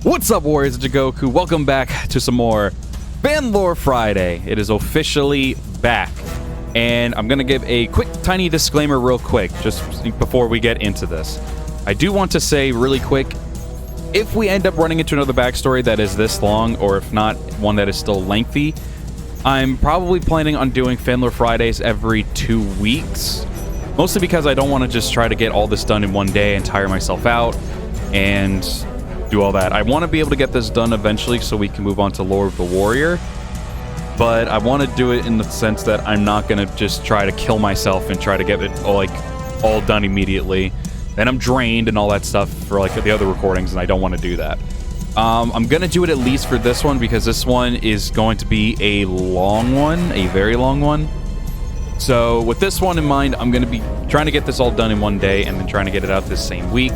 What's up, Warriors of Jigoku? Welcome back to some more Fanlore Friday. It is officially back. And I'm going to give a quick, tiny disclaimer real quick, just before we get into this. I do want to say really quick, if we end up running into another backstory that is this long, or if not, one that is still lengthy, I'm probably planning on doing Fanlore Fridays every 2 weeks. Mostly because I don't want to just try to get all this done in one day and tire myself out and do all that. I want to be able to get this done eventually so we can move on to Lore of the Warrior. But I want to do it in the sense that I'm not going to just try to kill myself and try to get it all done immediately. Then I'm drained and all that stuff for the other recordings, and I don't want to do that. I'm going to do it at least for this one because this one is going to be a long one, a very long one. So with this one in mind, I'm going to be trying to get this all done in one day and then trying to get it out this same week.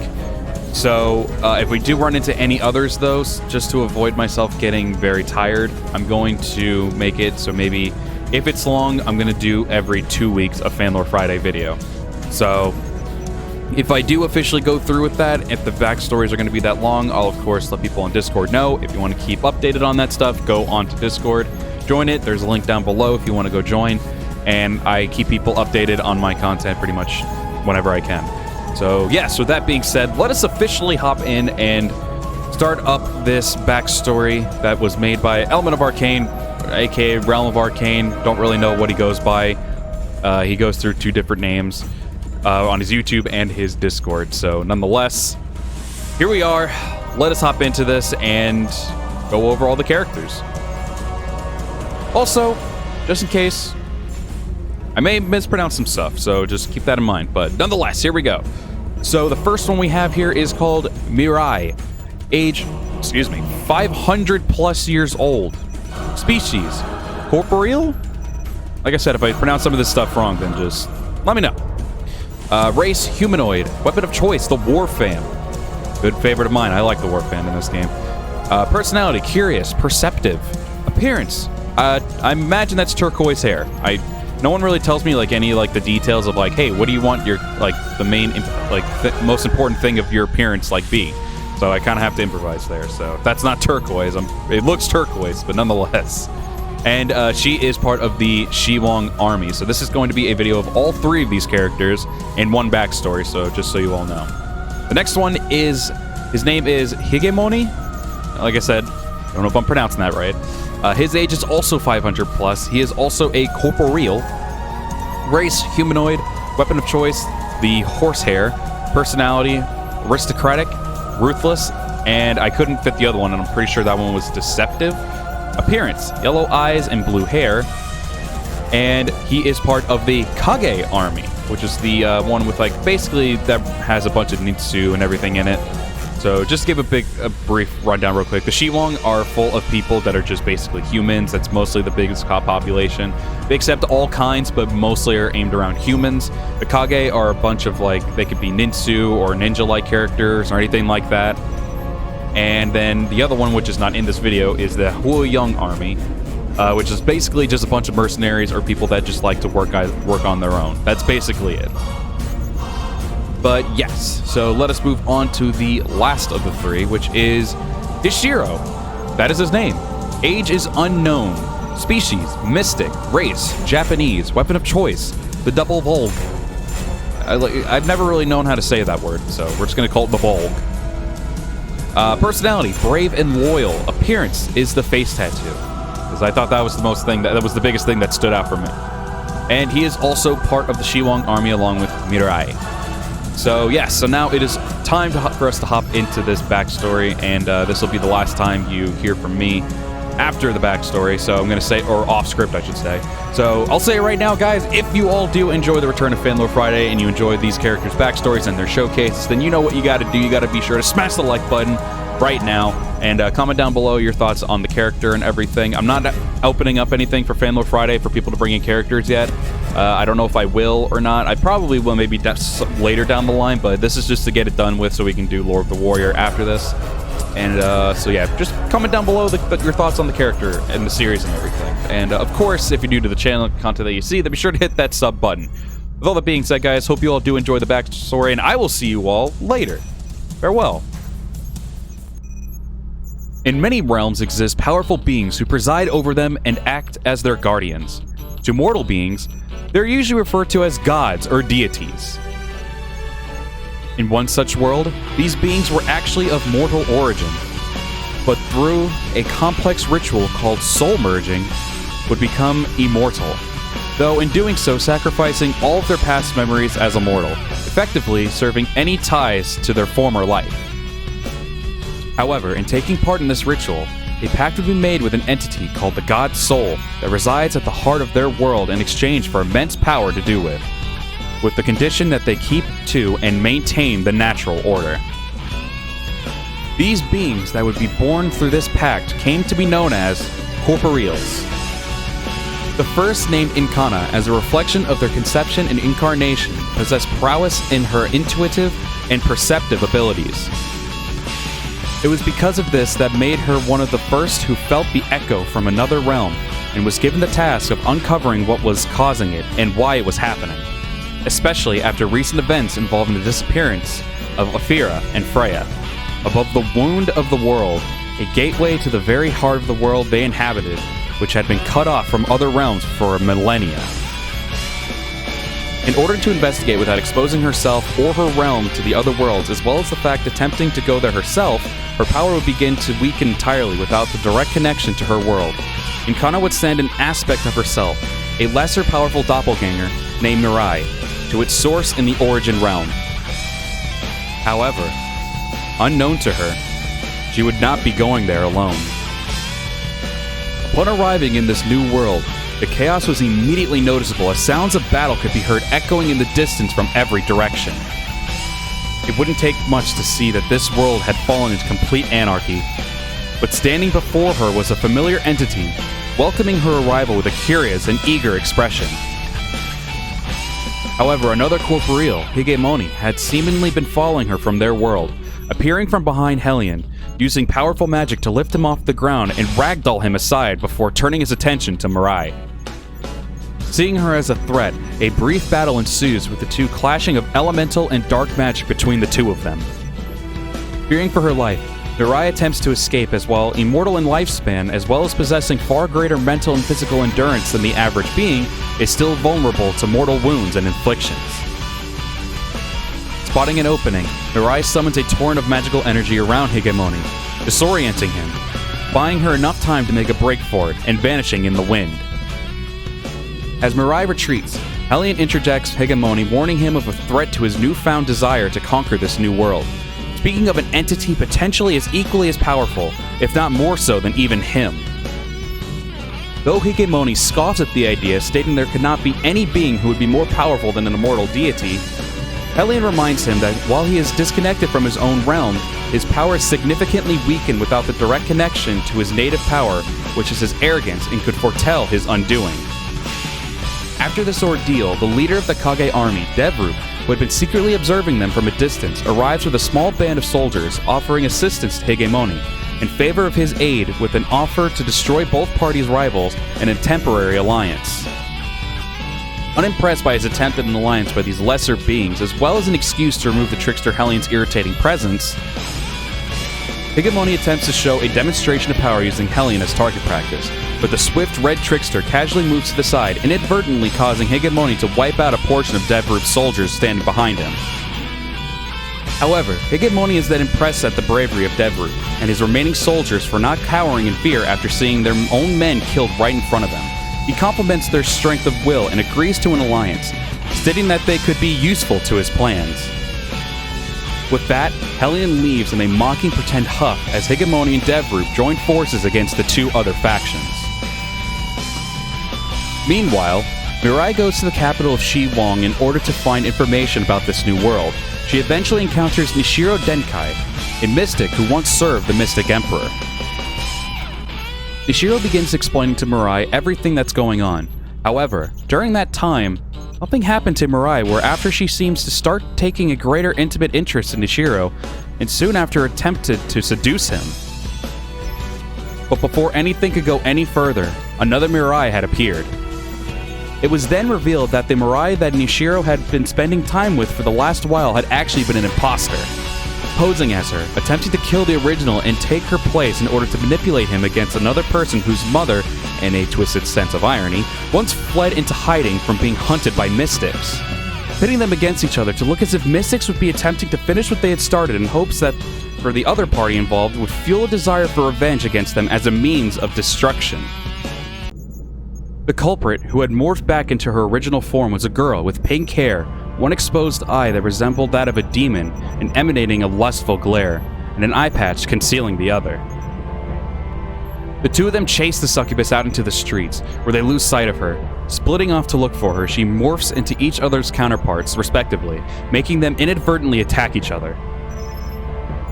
So if we do run into any others, though, just to avoid myself getting very tired, I'm going to make it so maybe if it's long, I'm going to do every 2 weeks a Fanlore Friday video. So if I do officially go through with that, if the backstories are going to be that long, I'll of course let people on Discord know. If you want to keep updated on that stuff, go on to Discord, join it. There's a link down below if you want to go join. And I keep people updated on my content pretty much whenever I can. So yes, with that being said, let us officially hop in and start up this backstory that was made by Element of Arcane, aka Realm of Arcane. Don't really know what he goes by. He goes through 2 different names on his YouTube and his Discord. So nonetheless, here we are. Let us hop into this and go over all the characters. Also, just in case, I may mispronounce some stuff, so just keep that in mind. But nonetheless, here we go. So the first one we have here is called Mirai. Age, 500 plus years old. Species, Corporeal? Like I said, if I pronounce some of this stuff wrong, then just let me know. Race, humanoid. Weapon of choice, the War Fan. Good favorite of mine. I like the War Fan in this game. Personality, curious, perceptive. Appearance, I imagine that's turquoise hair. No one really tells me any the details of hey, what do you want your the main most important thing of your appearance be? So I kind of have to improvise there. So that's not turquoise. It looks turquoise, but nonetheless. And she is part of the Shiwong army. So this is going to be a video of all 3 of these characters and one backstory. So just so you all know, the next one is his name is Higemoni. Like I said, I don't know if I'm pronouncing that right. His age is also 500 plus. He is also a corporeal. Race, humanoid. Weapon of choice, the horsehair. Personality, aristocratic, ruthless, and I couldn't fit the other one, and I'm pretty sure that one was deceptive. Appearance, yellow eyes and blue hair. And he is part of the Kage army, which is the one with basically that has a bunch of Nitsu and everything in it. So just give a brief rundown real quick. The Shiwong are full of people that are just basically humans. That's mostly the biggest population. They accept all kinds, but mostly are aimed around humans. The Kage are a bunch of they could be ninsu or ninja-like characters or anything like that. And then the other one, which is not in this video, is the Huoyong army, which is basically just a bunch of mercenaries or people that just like to work on their own. That's basically it. But yes, so let us move on to the last of the 3, which is Ishiro. That is his name. Age is unknown. Species, mystic. Race, Japanese. Weapon of choice, the double Volg. I've never really known how to say that word, so we're just going to call it the Volg. Personality, brave and loyal. Appearance is the face tattoo, because I thought that was that was the biggest thing that stood out for me. And he is also part of the Shiwong army along with Mirai. So yes, so now it is time for us to hop into this backstory, and this will be the last time you hear from me after the backstory. So I'm going to say, or off script, I should say. So I'll say it right now, guys, if you all do enjoy the return of Fanlore Friday and you enjoy these characters' backstories and their showcases, then you know what you got to do. You got to be sure to smash the like button right now and comment down below your thoughts on the character and everything. I'm not opening up anything for Fanlore Friday for people to bring in characters yet. I don't know if I will or not. I probably will maybe later down the line, but this is just to get it done with so we can do Lore of the Warrior after this. And so yeah, just comment down below your thoughts on the character and the series and everything. And of course, if you're new to the channel, content that you see, then be sure to hit that sub button. With all that being said, guys, hope you all do enjoy the backstory, and I will see you all later. Farewell. In many realms exist powerful beings who preside over them and act as their guardians. To mortal beings, they're usually referred to as gods or deities. In one such world, these beings were actually of mortal origin, but through a complex ritual called soul merging, would become immortal, though in doing so sacrificing all of their past memories as a mortal, effectively serving any ties to their former life. However, in taking part in this ritual, a pact would be made with an entity called the God Soul that resides at the heart of their world in exchange for immense power to do with the condition that they keep to and maintain the natural order. These beings that would be born through this pact came to be known as Corporeals. The first, named Inkanna, as a reflection of their conception and incarnation, possessed prowess in her intuitive and perceptive abilities. It was because of this that made her one of the first who felt the echo from another realm and was given the task of uncovering what was causing it and why it was happening, especially after recent events involving the disappearance of Ophira and Freya. Above the wound of the world, a gateway to the very heart of the world they inhabited, which had been cut off from other realms for millennia. In order to investigate without exposing herself or her realm to the other worlds, as well as the fact attempting to go there herself, her power would begin to weaken entirely without the direct connection to her world. Inkanna would send an aspect of herself, a lesser powerful doppelganger named Mirai, to its source in the origin realm. However, unknown to her, she would not be going there alone. Upon arriving in this new world, the chaos was immediately noticeable as sounds of battle could be heard echoing in the distance from every direction. It wouldn't take much to see that this world had fallen into complete anarchy, but standing before her was a familiar entity, welcoming her arrival with a curious and eager expression. However, another corporeal, Higemoni, had seemingly been following her from their world, appearing from behind Hellion, using powerful magic to lift him off the ground and ragdoll him aside before turning his attention to Mirai. Seeing her as a threat, a brief battle ensues with the two clashing of elemental and dark magic between the two of them. Fearing for her life, Mirai attempts to escape as while immortal in lifespan, as well as possessing far greater mental and physical endurance than the average being, is still vulnerable to mortal wounds and inflictions. Spotting an opening, Mirai summons a torrent of magical energy around Higemoni, disorienting him, buying her enough time to make a break for it, and vanishing in the wind. As Mirai retreats, Hellion interjects Higemoni, warning him of a threat to his newfound desire to conquer this new world, speaking of an entity potentially as equally as powerful, if not more so than even him. Though Higemoni scoffs at the idea, stating there could not be any being who would be more powerful than an immortal deity, Hellion reminds him that while he is disconnected from his own realm, his power is significantly weakened without the direct connection to his native power, which is his arrogance and could foretell his undoing. After this ordeal, the leader of the Kage army, Devrup, who had been secretly observing them from a distance, arrives with a small band of soldiers offering assistance to Higemoni, in favor of his aid with an offer to destroy both parties' rivals and a temporary alliance. Unimpressed by his attempt at an alliance by these lesser beings, as well as an excuse to remove the trickster Hellion's irritating presence, Higemoni attempts to show a demonstration of power using Hellion as target practice, but the swift red trickster casually moves to the side, inadvertently causing Higemoni to wipe out a portion of Devrup's soldiers standing behind him. However, Higemoni is then impressed at the bravery of Devrup and his remaining soldiers for not cowering in fear after seeing their own men killed right in front of them. He compliments their strength of will and agrees to an alliance, stating that they could be useful to his plans. With that, Hellion leaves in a mocking pretend huff as Higemoni and Devrup join forces against the two other factions. Meanwhile, Mirai goes to the capital of Shiwong in order to find information about this new world. She eventually encounters Nishiro Denkai, a mystic who once served the Mystic Emperor. Nishiro begins explaining to Mirai everything that's going on. However, during that time, something happened to Mirai where after she seems to start taking a greater intimate interest in Nishiro, and soon after attempted to seduce him. But before anything could go any further, another Mirai had appeared. It was then revealed that the Mirai that Nishiro had been spending time with for the last while had actually been an imposter. posing as her, attempting to kill the original and take her place in order to manipulate him against another person whose mother, in a twisted sense of irony, once fled into hiding from being hunted by mystics. Pitting them against each other to look as if mystics would be attempting to finish what they had started in hopes that, for the other party involved, would fuel a desire for revenge against them as a means of destruction. The culprit, who had morphed back into her original form, was a girl with pink hair, one exposed eye that resembled that of a demon and emanating a lustful glare, and an eye patch concealing the other. The two of them chase the succubus out into the streets, where they lose sight of her. Splitting off to look for her, she morphs into each other's counterparts, respectively, making them inadvertently attack each other.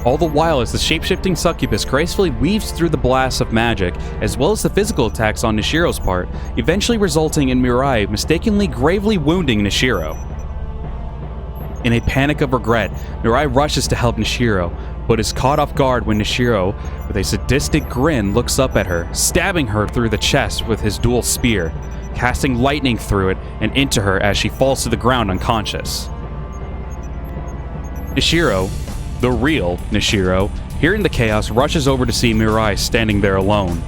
All the while, as the shape-shifting succubus gracefully weaves through the blasts of magic, as well as the physical attacks on Nishiro's part, eventually resulting in Mirai mistakenly gravely wounding Nishiro. In a panic of regret, Mirai rushes to help Nishiro, but is caught off guard when Nishiro, with a sadistic grin, looks up at her, stabbing her through the chest with his dual spear, casting lightning through it and into her as she falls to the ground unconscious. Nishiro, the real Nishiro, hearing the chaos, rushes over to see Mirai standing there alone.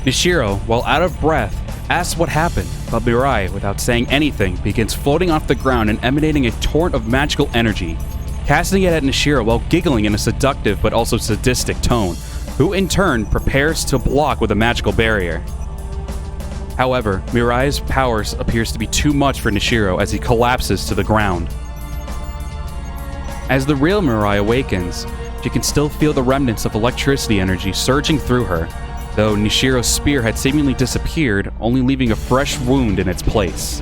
Nishiro, while out of breath, asks what happened, but Mirai, without saying anything, begins floating off the ground and emanating a torrent of magical energy, casting it at Nishiro while giggling in a seductive but also sadistic tone, who in turn prepares to block with a magical barrier. However, Mirai's powers appears to be too much for Nishiro as he collapses to the ground. As the real Mirai awakens, she can still feel the remnants of electricity energy surging through her, though Nishiro's spear had seemingly disappeared, only leaving a fresh wound in its place.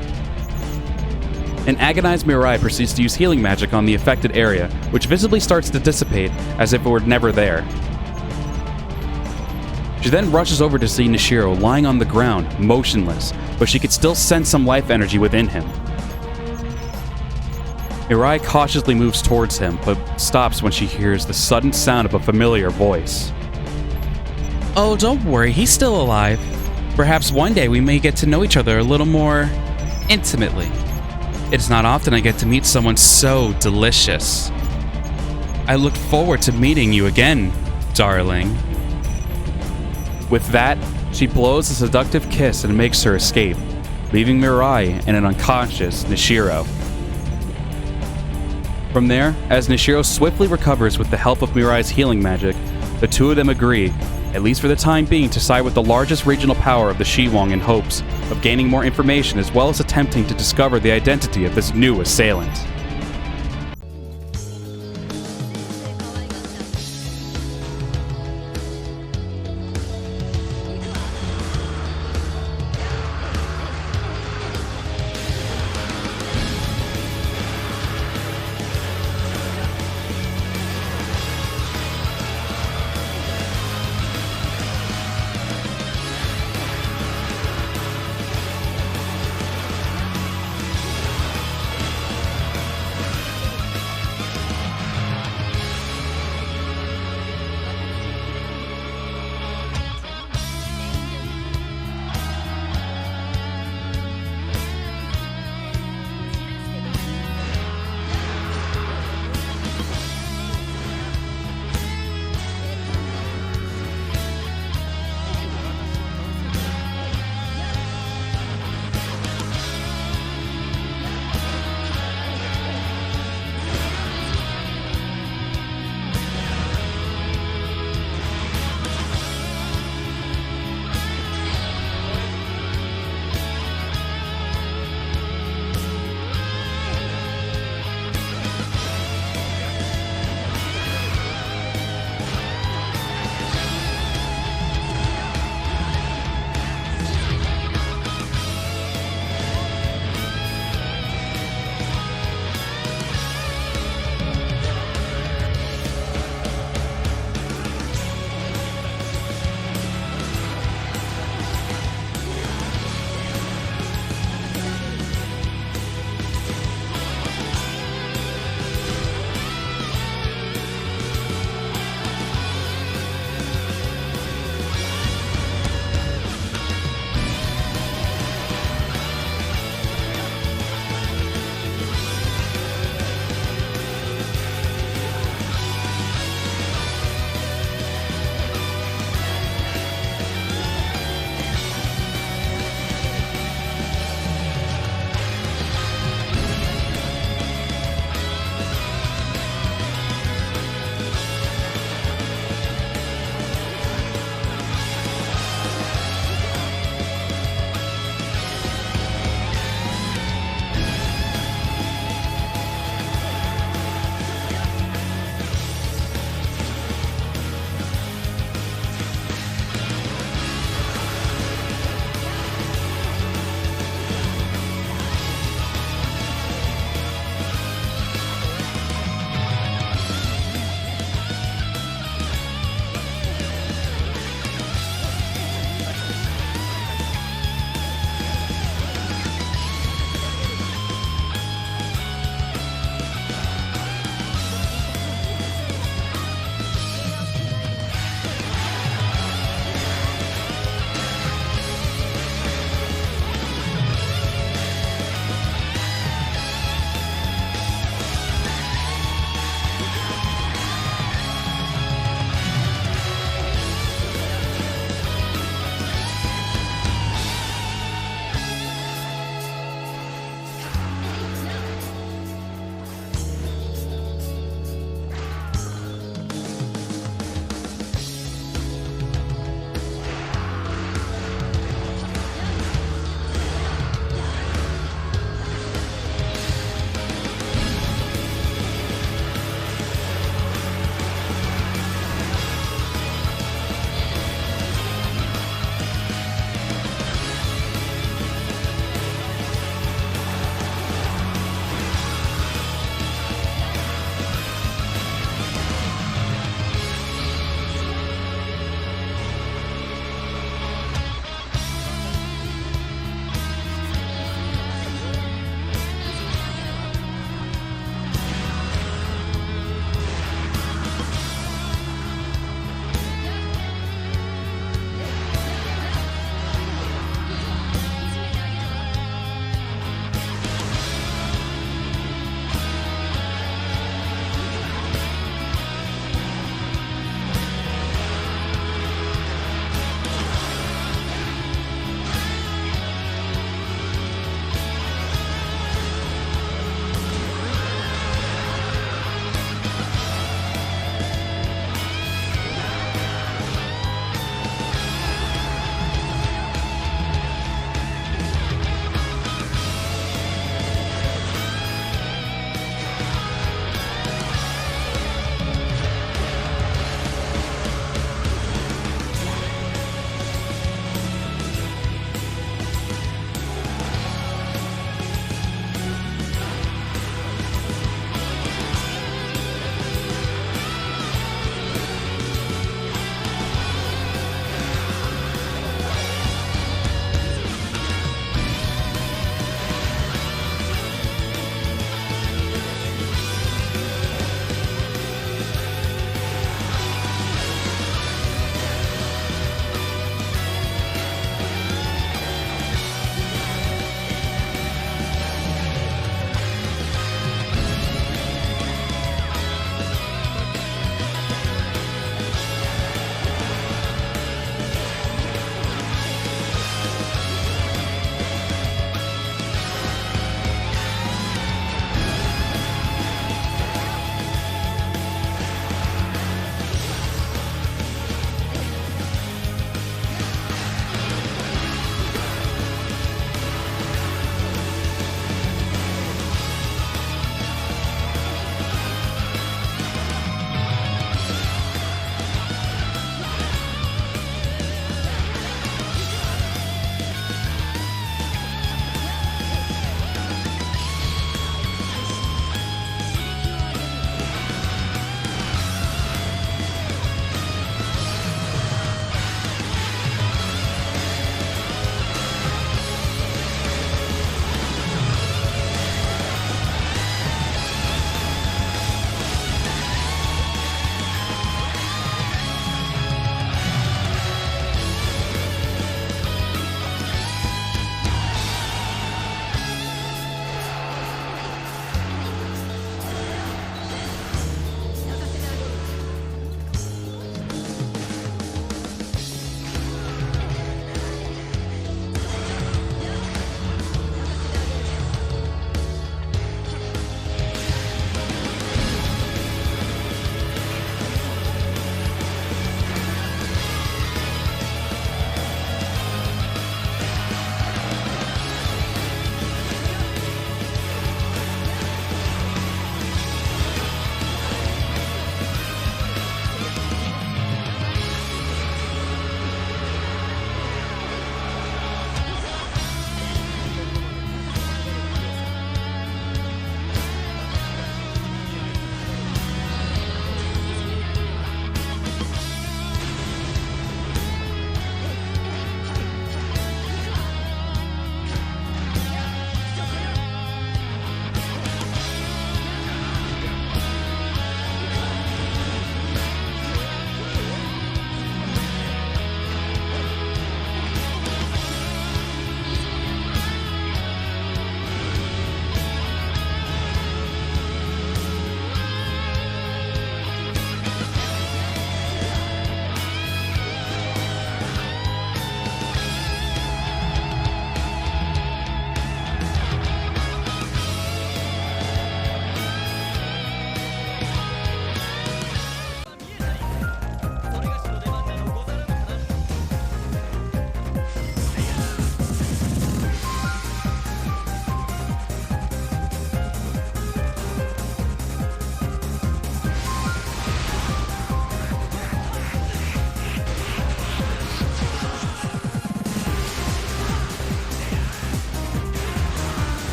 An agonized Mirai proceeds to use healing magic on the affected area, which visibly starts to dissipate as if it were never there. She then rushes over to see Nishiro lying on the ground, motionless, but she could still sense some life energy within him. Mirai cautiously moves towards him, but stops when she hears the sudden sound of a familiar voice. Oh, don't worry, he's still alive. Perhaps one day we may get to know each other a little more intimately. It's not often I get to meet someone so delicious. I look forward to meeting you again, darling. With that, she blows a seductive kiss and makes her escape, leaving Mirai and an unconscious Nishiro. From there, as Nishiro swiftly recovers with the help of Mirai's healing magic, the two of them agree, at least for the time being, to side with the largest regional power of the Shiwong in hopes of gaining more information as well as attempting to discover the identity of this new assailant.